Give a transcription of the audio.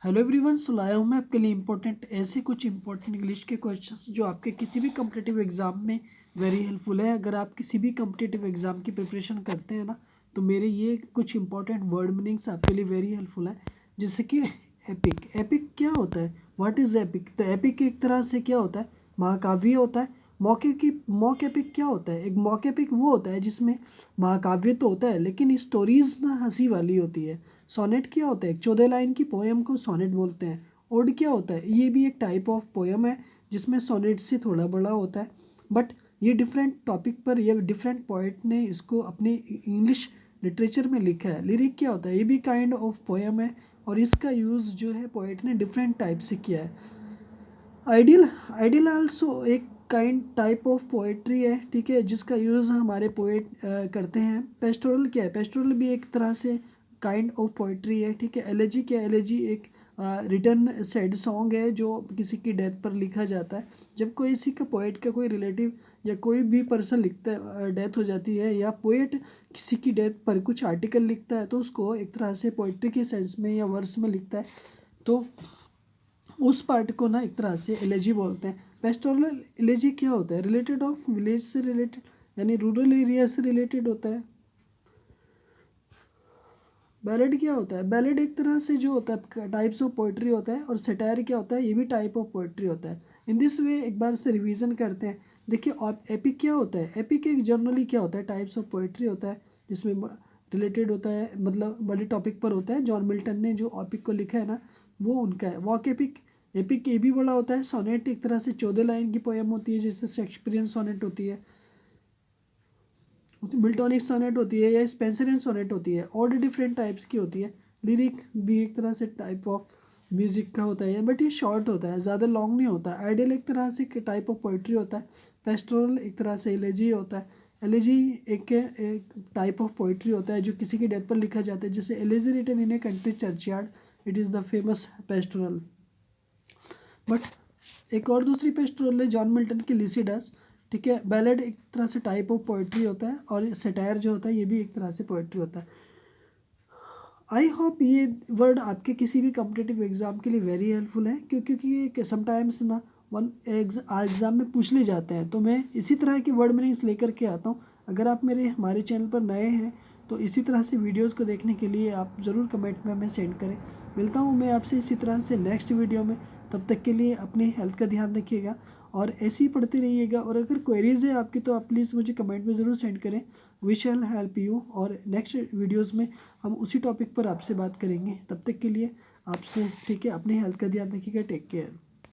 Hello everyone, सो लाया हूँ मैं आपके लिए ऐसे कुछ इंपॉर्टेंट इंग्लिश के क्वेश्चंस जो आपके किसी भी कम्पिटिटिव एग्जाम में वेरी हेल्पफुल है। अगर आप किसी भी कम्पिटिटिव एग्जाम की प्रिपरेशन करते हैं ना, तो मेरे ये कुछ इंपॉर्टेंट वर्ड मीनिंग्स आपके लिए वेरी हेल्पफुल है। जैसे कि एपिक। एपिक क्या होता है? What is epic? तो एपिक एक तरह से क्या होता है? महाकाव्य होता है। मॉक एपिक क्या होता है? एक मॉक एपिक वो होता है जिसमें महाकाव्य तो होता है लेकिन स्टोरीज ना हंसी वाली होती है। सोनेट क्या होता है? 14 लाइन की पोएम को सोनेट बोलते हैं। ओड क्या होता है? ये भी एक टाइप ऑफ पोएम है जिसमें सोनेट से थोड़ा बड़ा होता है, बट ये डिफरेंट टॉपिक पर ये डिफरेंट पोइट ने इसको अपने इंग्लिश लिटरेचर में लिखा है। लिरिक क्या होता है? ये भी काइंड ऑफ पोएम है और इसका यूज़ जो है पोइट ने डिफरेंट टाइप से किया है। आइडियल आइडियल आल्सो एक काइंड टाइप ऑफ पोएट्री है, ठीक है, जिसका यूज़ हमारे पोएट करते हैं। पेस्टोरल क्या है? पेस्टोरल भी एक तरह से काइंड ऑफ पोएट्री है, ठीक है। एलेजी क्या है? एलेजी एक रिटर्न सैड सॉन्ग है जो किसी की डेथ पर लिखा जाता है। जब कोई किसी का पोएट का कोई रिलेटिव या कोई भी पर्सन लिखता है, डेथ हो जाती है, या पोएट किसी की डेथ पर कुछ आर्टिकल लिखता है, तो उसको एक तरह से पोएट्री के सेंस में या वर्स में लिखता है, तो उस पार्ट को ना एक तरह से एलेजी बोलते हैं। पेस्टोरल एलेजी क्या होता है? रिलेटेड ऑफ विलेज से रिलेटेड, यानी रूरल एरिया से रिलेटेड होता है। बैलेड क्या होता है? बैलेड एक तरह से जो होता है टाइप्स ऑफ पोइट्री होता है, और सेटायर क्या होता है? ये भी टाइप ऑफ पोइट्री होता है। इन दिस वे एक बार से रिवीजन करते हैं। देखिए, एपिक क्या होता है? एपिक एक जनरली क्या होता है? टाइप्स ऑफ पोइट्री होता है जिसमें रिलेटेड होता है, मतलब बड़े टॉपिक पर होता है। जॉन मिल्टन ने जो एपिक को लिखा है ना, वो उनका है। Walk epic. एपिक ये भी बड़ा होता है। सोनेट एक तरह से 14 लाइन की पोएम होती है, जैसे शेक्सपियरियन सोनेट होती है, मिल्टोनिक सोनेट होती है, या स्पेंसरियन सोनेट होती है। और डिफरेंट टाइप्स की होती है। लिरिक भी एक तरह से टाइप ऑफ म्यूजिक का होता है, बट ये शॉर्ट होता है, ज़्यादा लॉन्ग नहीं होता। आइडियल एक तरह से टाइप ऑफ पोइट्री होता है। पेस्टोरल एक तरह से एलेजी होता है। एलेजी एक टाइप ऑफ पोइट्री होता है जो किसी की डेथ पर लिखा जाता है, जैसे elegy written in a country churchyard, it is the famous pastoral. But एक और दूसरी पेस्टोरल है जॉन मिल्टन की लिसिडस, ठीक है। बैलेड एक तरह से टाइप ऑफ पोइट्री होता है, और सेटायर जो होता है ये भी एक तरह से पोइट्री होता है। आई होप ये वर्ड आपके किसी भी कॉम्पिटिटिव एग्जाम के लिए वेरी हेल्पफुल है, क्योंकि ये समटाइम्स ना वन एग्ज़ाम में पूछ ले जाते हैं, तो मैं इसी तरह के वर्ड मीनिंग्स लेकर के आता हूँ। अगर आप हमारे चैनल पर नए हैं तो इसी तरह से वीडियोस को देखने के लिए आप ज़रूर कमेंट में हमें सेंड करें। मिलता हूँ मैं आपसे इसी तरह से नेक्स्ट वीडियो में। तब तक के लिए अपनी हेल्थ का ध्यान रखिएगा और ऐसे ही पढ़ते रहिएगा। और अगर क्वेरीज है आपकी तो आप प्लीज़ मुझे कमेंट में ज़रूर सेंड करें। वी शैल हेल्प यू, और नेक्स्ट वीडियोज़ में हम उसी टॉपिक पर आपसे बात करेंगे। तब तक के लिए आपसे, ठीक है, अपनी हेल्थ का ध्यान रखिएगा। Take care.